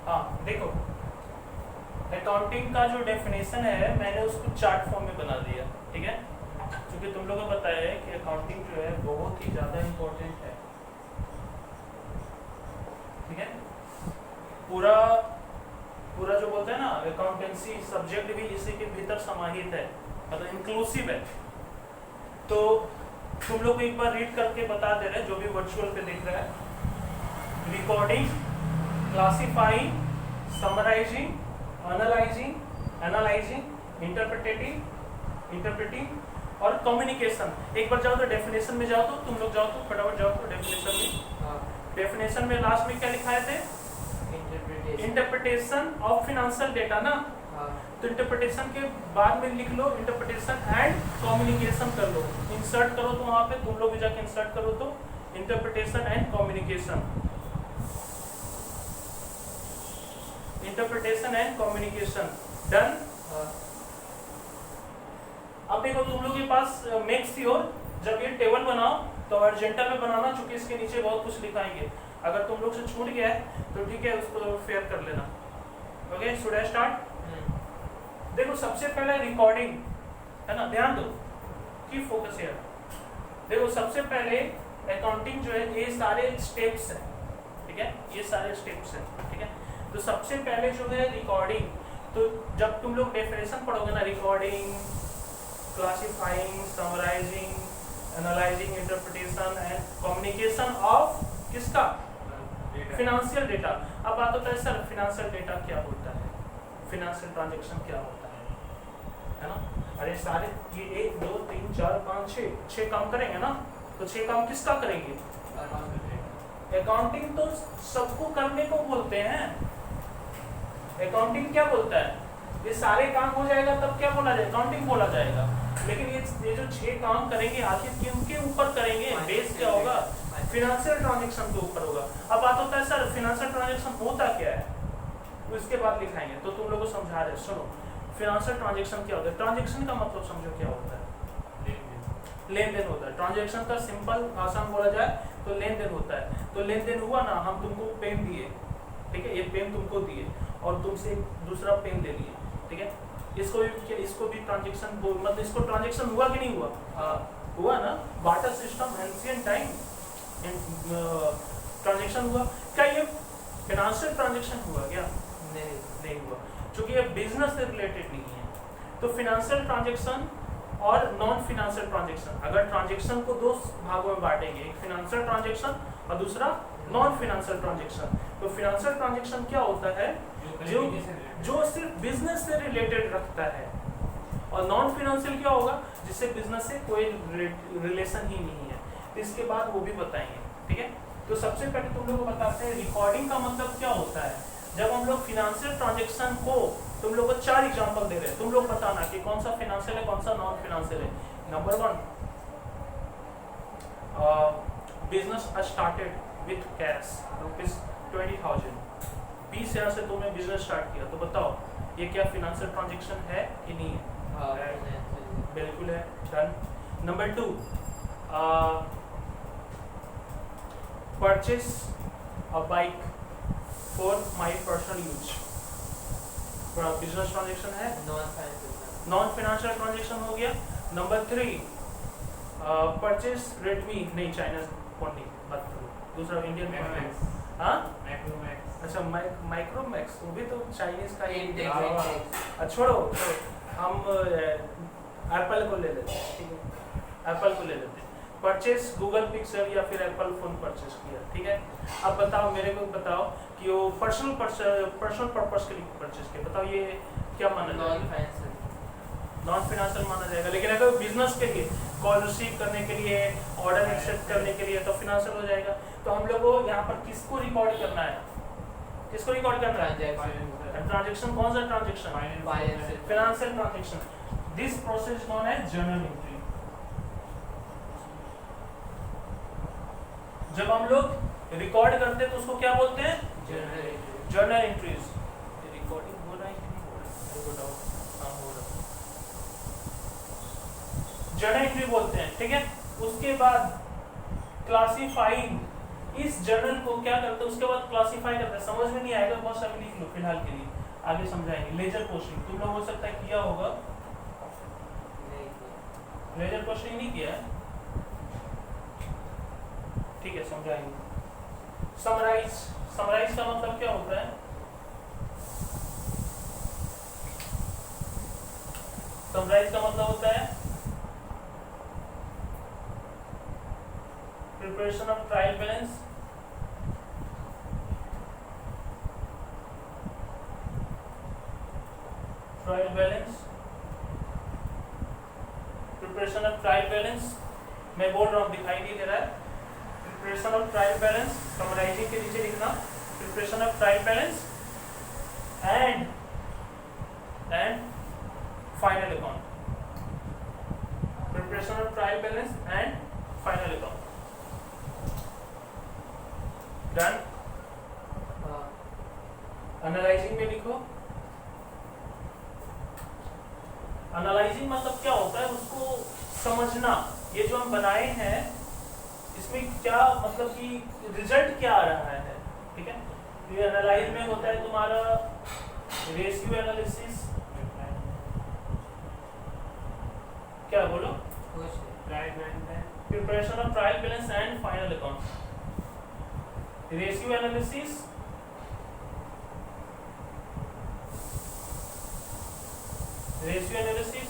हाँ देखो, अकाउंटिंग का जो डेफिनेशन है मैंने उसको चार्ट फॉर्म में बना दिया, ठीक है, क्योंकि तुम लोगों को पता है कि अकाउंटिंग जो है बहुत ही ज़्यादा इम्पोर्टेंट है, ठीक है। पूरा पूरा जो बोलते हैं ना अकाउंटेंसी सब्जेक्ट भी इसी के भीतर समाहित है, मतलब इंक्लूसिव है। तो तुम लोग एक बार रीड करके बता दे रहे जो भी वर्चुअल पे देख रहा है। Recording, classifying, summarising, analysing, interpreting और कम्युनिकेशन। एक बार जाओ तो डेफिनेशन में जाओ, तो तुम लोग जाओ तो फटाफट जाओ तो डेफिनेशन में। डेफिनेशन में लास्ट में क्या लिखा है थे? इंटरप्रिटेशन ऑफ फिनेंशियल डेटा ना। तो इंटरप्रिटेशन के बाद में लिख लो इंटरप्रिटेशन एंड कम्युनिकेशन कर लो, इंसर्ट करो तो वहां पे तुम लोग भी जाके इंसर्ट करो तो interpretation and communication, interpretation and communication done. अब देखो तुम लोग के पास मेक श्योर जब ये टेबल बनाओ तो अर्जेंटल में बनाना, चूंकि इसके नीचे बहुत कुछ लिखाएंगे। अगर तुम लोग से छूट गया है तो ठीक है, उसको फेयर कर लेना। Okay, should I start? देखो सबसे पहले रिकॉर्डिंग है ना, ध्यान दो की फोकस है। देखो सबसे पहले अकाउंटिंग जो है ये सारे स्टेप्स हैं, ठीक है, ये सारे स्टेप्स हैं, ठीक है। तो सबसे पहले जो है रिकॉर्डिंग, तो जब तुम लोग डेफिनेशन पढ़ोगे ना, recording, classifying, summarising, analysing, interpretation and communication of किसका? Financial data. अब बात होता है सर फिनेंशियल डेटा क्या होता है, फिनेंशियल ट्रांजैक्शन क्या होता है ना। अरे सारे ये 1 2 3 4 5 6 काम करेंगे ना, तो 6 काम किसका करेंगे? अकाउंटिंग तो सबको करने को बोलते हैं। अकाउंटिंग क्या बोलता है? ये सारे काम हो जाएगा तब क्या बोला जाएगा? अकाउंटिंग बोला जाएगा। लेकिन ये जो 6 काम करेंगे आखिर किनके ऊपर करेंगे? बेस क्या होगा? फिनेंशियल ट्रांजैक्शन के ऊपर होगा। अब बात होता है सर फिनेंशियल ट्रांजैक्शन होता क्या है, तो इसके बाद लिखाएंगे। तो तुम लोगों को समझा रहे, सुनो फिनेंशियल ट्रांजैक्शन क्या होता है। ट्रांजैक्शन का मतलब समझो क्या होता है? लेन देन होता है। ट्रांजैक्शन का सिंपल भाषा में बोला जाए तो लेन देन होता है। तो लेन देन हुआ ना, हम तुमको पेन दिए, ठीक है, ये पेन तुमको दिए और तुमसे दूसरा पेन ले लिए, ठीक है। इसको भी ट्रांजैक्शन, मतलब इसको ट्रांजैक्शन हुआ कि नहीं हुआ? हुआ ना। Barter system ancient time transaction हुआ। क्या ये फाइनेंशियल ट्रांजैक्शन हुआ क्या? नहीं हुआ, क्योंकि ये बिजनेस से रिलेटेड नहीं है। तो फाइनेंशियल ट्रांजैक्शन और नॉन फाइनेंशियल ट्रांजैक्शन, अगर ट्रांजैक्शन को 2 भागों में बांटेंगे, एक फाइनेंशियल ट्रांजैक्शन और दूसरा नॉन फाइनेंशियल ट्रांजैक्शन। तो फाइनेंशियल ट्रांजैक्शन क्या होता है? जो सिर्फ बिजनेस से रिलेटेड रखता है, और नॉन फाइनेंशियल क्या होगा? जिससे बिजनेस से कोई रिलेशन ही नहीं है। तो इसके बाद वो भी बताएंगे, ठीक है। तो सबसे पहले तुम लोग को बताते हैं रिकॉर्डिंग का मतलब क्या होता है। जब हम लोग फाइनेंशियल ट्रांजैक्शन को, तुम लोग को 4 एग्जांपल दे रहे हैं, तुम लोग बताना कि कौन सा फाइनेंशियल है कौन सा नॉन फाइनेंशियल है। Number 1, business started with cash ₹20,000, 20,000 से तुमने बिजनेस स्टार्ट किया, तो बताओ ये क्या फाइनेंशियल ट्रांजैक्शन है कि नहीं है? बिल्कुल है, done. Number 2, purchase a bike for my personal use, business transaction है, नॉन फाइनेंशियल ट्रांजैक्शन हो गया। नंबर 3, परचेज रेडमी, नहीं चाइना फोन नहीं, बात करो दूसरा इंडियन फोन। हाँ अच्छा, माइक्रोमैक्स, वो भी तो चाइनीज का ही। छोड़ो हम एप्पल को ले लेते हैं, ठीक है, एप्पल को ले लेते हैं। परचेज गूगल पिक्सल या फिर एप्पल फोन परचेज किया, ठीक है। अब बताओ, मेरे को बताओ कि वो पर्सनल पर्पस के लिए परचेज किया, बताओ ये क्या माना जाएगा? नॉन फाइनेंशियल माना जाएगा। लेकिन अगर बिजनेस के लिए, कॉल रिसीव करने के लिए, ऑर्डर एक्सेप्ट करने के लिए, तो फाइनेंशियल हो जाएगा। तो हम लोग को यहाँ पर किसको रिकॉर्ड करना है? किसको रिकॉर्ड करना है? ट्रांजैक्शन। कौन सा transaction? Financial transaction. This process known as journal entry. जब हम लोग रिकॉर्ड करते हैं तो उसको क्या बोलते हैं? Journal entries. रिकॉर्डिंग हो रहा है कि नहीं हो रहा है? हाँ हो रहा है। जर्नल एंट्री बोलते हैं, ठीक है। उसके बाद क्लासिफाइंग, इस जर्नल को क्या करते हैं, उसके बाद क्लासिफाई करते हैं। समझ में नहीं आएगा बहुत सारे लिख लो फिलहाल के लिए, आगे समझाएंगे। लेजर पोस्टिंग तुम लोग हो सकता है किया होगा, लेजर पोस्टिंग नहीं किया है, ठीक है समझाएंगे। समराइज, समराइज का मतलब क्या होता है? समराइज का मतलब होता है preparation of trial balance, trial balance, preparation of trial balance. मैं बोल रहा हूँ दिखाई नहीं दे रहा है। Preparation of trial balance, summarising के नीचे लिखना preparation of trial balance and final account, preparation of trial balance and final account. Done. Analysing में लिखो, एनालाइजिंग मतलब क्या होता है उसको समझना, ये जो हम बनाए हैं इसमें क्या मतलब कि रिजल्ट क्या आ रहा है, ठीक है। ये एनालाइज में होता है तुम्हारा रेशियो एनालिसिस, क्या बोलो, preparation of trial balance and final account, ratio analysis, ratio analysis.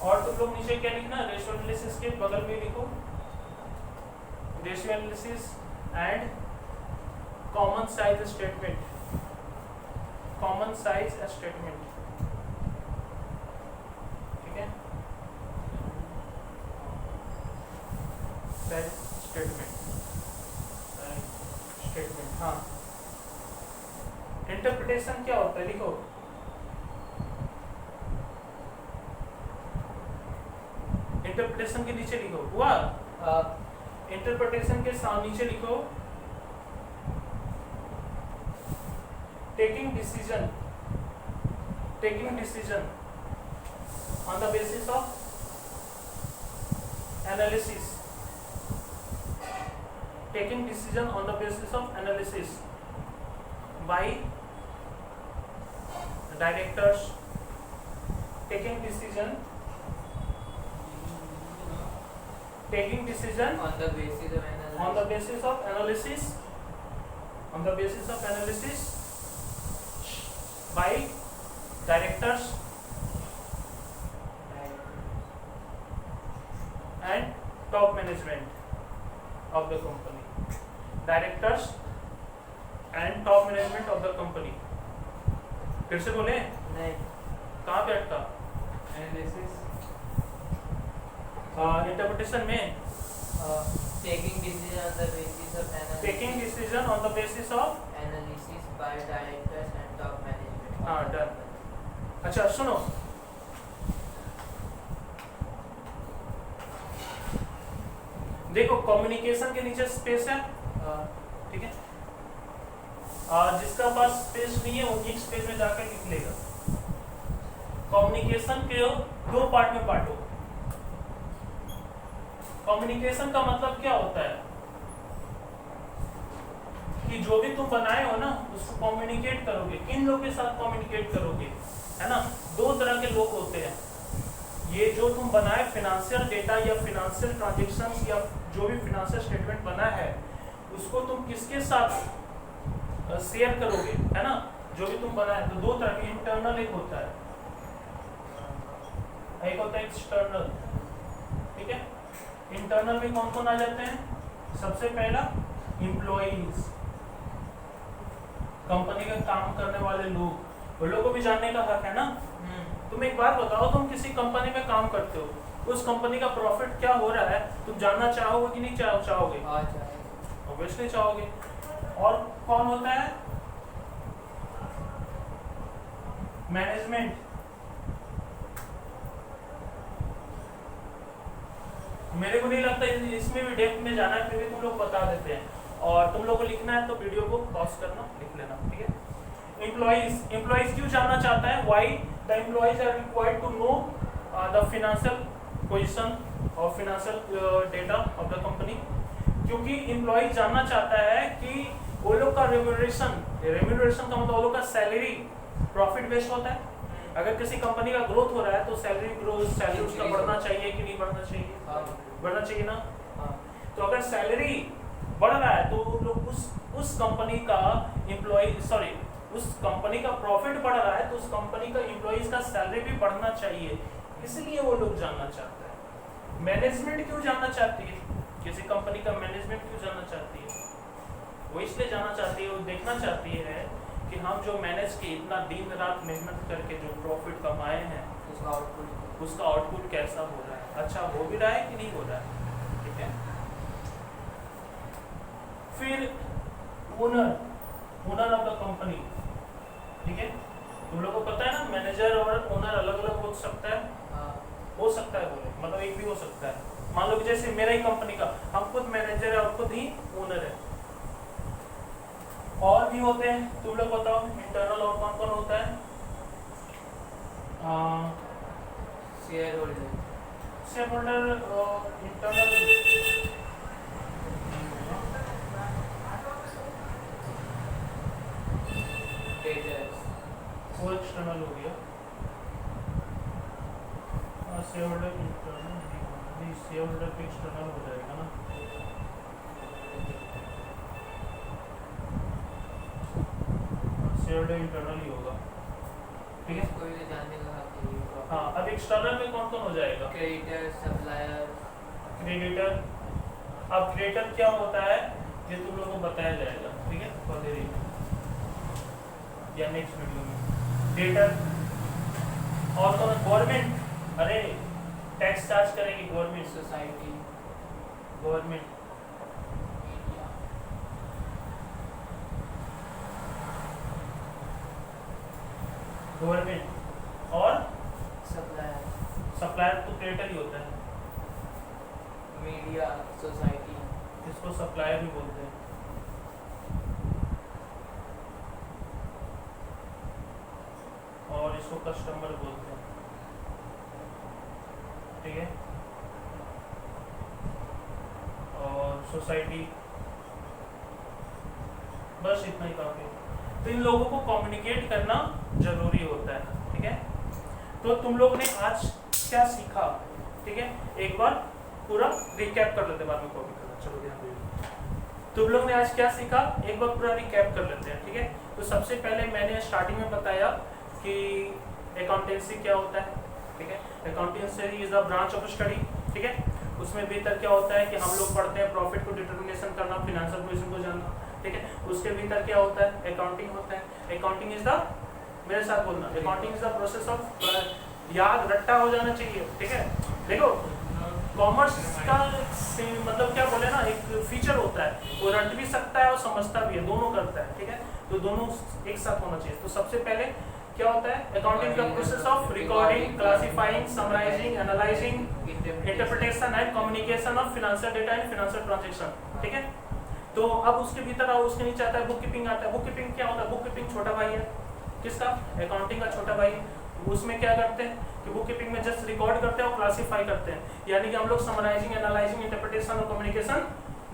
और तुम लोग नीचे क्या लिखना, रेशियो एनालिसिस के बगल में लिखो ratio analysis and common size statement, common size statement, ठीक है, साइज स्टेटमेंट, स्टेटमेंट। हाँ, इंटरप्रिटेशन क्या होता है लिखो, इंटरप्रिटेशन के नीचे लिखो, हुआ इंटरप्रिटेशन के सामने नीचे लिखो taking decision, taking decision on the basis of analysis, taking decision on the basis of analysis by directors, taking decision on the basis of analysis, on the basis of analysis, on the basis of analysis by directors and top management of the company, directors and top management of the company. फिर से बोले नहीं, कहाँ पे अटका? Analysis, interpretation में taking decision on the basis of analysis, taking decision on the basis of analysis bye directors and top management. हाँ done. अच्छा सुनो, देखो कम्युनिकेशन के नीचे स्पेस है, ठीक है, जिसका पास स्पेस नहीं है वो एक स्पेस में जाकर लिख लेगा। कम्युनिकेशन के दो पार्ट में बांटो। कम्युनिकेशन का मतलब क्या होता है कि जो भी तुम बनाए हो ना उसको कम्युनिकेट करोगे, किन लोगों के साथ कम्युनिकेट करोगे, है ना। दो तरह के लोग होते हैं, ये जो तुम बनाए फिनेंशियल डेटा या फिनेंशियल ट्रांजैक्शंस या जो भी फिनेंशियल स्टेटमेंट बना है उसको तुम किसके साथ शेयर करोगे, है ना, जो भी तुम बनाए। तो दो तरह के, इंटरनल एक होता है, एक होता है एक्सटर्नल, ठीक है। इंटरनल में कौन कौन आ जाते हैं? सबसे पहला एम्प्लॉइज, कंपनी का काम करने वाले लोग, वो लोगों को भी जानने का हक है ना। तुम एक बात बताओ, तुम किसी कंपनी में काम करते हो, उस कंपनी का प्रॉफिट क्या हो रहा है तुम जानना चाहोगे कि नहीं चाहोगे? ऑब्वियसली चाहोगे। और कौन होता है? मैनेजमेंट। मेरे को नहीं लगता इसमें भी डेप्थ में जाना है, फिर भी तुम लोग बता देते हैं। और तुम लोग को लिखना है तो वीडियो को पॉज करना, लिख लेना, ठीक है। एम्प्लॉइज क्यों जानना चाहता है? Why the employees are required to know the financial position और financial data of the company. क्योंकि एम्प्लॉय जानना चाहता है कि वो लोग का रेम्यूनरेशन का मतलब वो लोग का सैलरी प्रॉफिट बेस्ड होता है। अगर किसी कंपनी का ग्रोथ हो रहा है तो सैलरी उसका बढ़ना चाहिए कि नहीं बढ़ना चाहिए? बढ़ना चाहिए ना। तो अगर सैलरी बढ़ रहा है तो लोग उस कंपनी का उस कंपनी का प्रॉफिट बढ़ रहा है तो उस कंपनी का एम्प्लॉइज का सैलरी भी बढ़ना चाहिए, इसलिए वो लोग जानना चाहते हैं। मैनेजमेंट क्यों जानना चाहती है? किसी कंपनी का मैनेजमेंट क्यों जानना चाहती है? वो इसलिए जानना चाहती है, वो देखना चाहती है कि हम जो मैनेज के इतना दिन रात मेहनत करके जो प्रॉफिट कमाए हैं उसका आउटपुट कैसा हो रहा है, अच्छा हो भी रहा है कि नहीं हो रहा है। ठीक है। फिर ओनर ऑफ द कंपनी, ठीक है। तुम लोगों को पता है ना मैनेजर और ओनर अलग अलग हो सकता है। हो सकता है बोले मतलब एक भी हो सकता है। मान लो कि जैसे मेरा ही कंपनी का हम खुद मैनेजर है और खुद ही ओनर है। और भी होते हैं, तुम लोग बताओ इंटरनल और कौन कौन होता है? शेयर होल्डर इंटरनल वो एक्सटर्नल हो गया। शेयर होल्डर इंटरनल नहीं, शेयर होल्डर पे एक्सटर्नल हो जाएगा ना। शेयर होल्डर इंटरनल ही होगा। ठीक है। कोई जानने का हाँ, अब एक्सटर्नल में कौन कौन हो जाएगा? Creditor, supplier. क्रेडिटर, अब क्रेडिटर क्या होता है ये तुम लोगों को बताया जाएगा। ठीक है, फर्दर या नेक्स्ट वीडियो में। क्रेडिटर और कौन? गवर्नमेंट, अरे टैक्स चार्ज करेगी गवर्नमेंट, सोसाइटी, गवर्नमेंट। गवर्नमेंट और सप्लायर तो क्रेडिटर ही होता है। मीडिया, सोसाइटी, इसको सप्लायर भी बोलते हैं। और इसको कस्टमर बोलते हैं। ठीक है। और सोसाइटी, बस इतना ही काफी है। तो इन लोगों को कम्युनिकेट करना जरूरी होता है। ठीक है। तो तुम लोग ने आज क्या सीखा? ठीक है, एक बार पूरा रिकैप कर लेते हैं, बाद में कॉपी करना। चलो ध्यान दीजिए, तुम लोग ने आज क्या सीखा एक बार पूरा रिकैप कर लेते हैं। ठीक है। तो सबसे पहले मैंने स्टार्टिंग में बताया कि अकाउंटेंसी क्या होता है। ठीक है। Accountancy is the branch of study. ठीक है। उसमें भीतर क्या होता है कि हम लोग पढ़ते हैं प्रॉफिट को डिटर्मिनेशन करना, फिनेंशियल पोजीशन को जानना। ठीक है। उसके भीतर क्या होता है? अकाउंटिंग होता है। अकाउंटिंग इज द, मेरे साथ बोलना, accounting is the process of, याद रट्टा हो जाना चाहिए। ठीक है। देखो कॉमर्स का मतलब क्या बोले ना, एक फीचर होता है, वो रट भी सकता है और समझता भी है, दोनों करता है। ठीक है। तो दोनों एक साथ होना चाहिए। तो सबसे पहले क्या होता है? अकाउंटिंग का process of recording, classifying, summarising, analysing, interpretation and communication of financial data and financial transaction. ठीक है। तो अब उसके भीतर आओ, उसके नीचे आता है बुक कीपिंग आता है। बुक कीपिंग क्या होता है? बुक कीपिंग छोटा भाई है किसका? अकाउंटिंग का छोटा भाई। उसमें क्या करते हैं कि बुक कीपिंग में जस्ट रिकॉर्ड करते हैं और क्लासिफाई करते हैं, यानी कि हम लोग समराइजिंग, एनालाइजिंग, इंटरप्रिटेशन और कम्युनिकेशन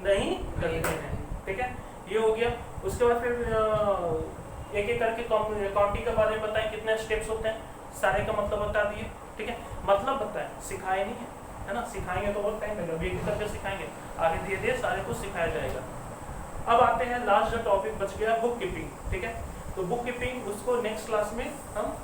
नहीं करते हैं। ठीक है, ये हो गया। उसके बाद फिर एक एक करके अकाउंटिंग के बारे में बताएं, कितने स्टेप्स होते हैं, सारे का मतलब बता दिए। ठीक है, मतलब बताएं, सिखाए नहीं है ना, सिखाएंगे तो बहुत टाइम लगेगा, एक एक करके सिखाएंगे, आगे धीरे धीरे सारे कुछ सिखाया जाएगा। अब आते हैं लास्ट जो टॉपिक बच गया, बुक कीपिंग। ठीक है, तो बुक कीपिंग उसको नेक्स्ट क्लास में हम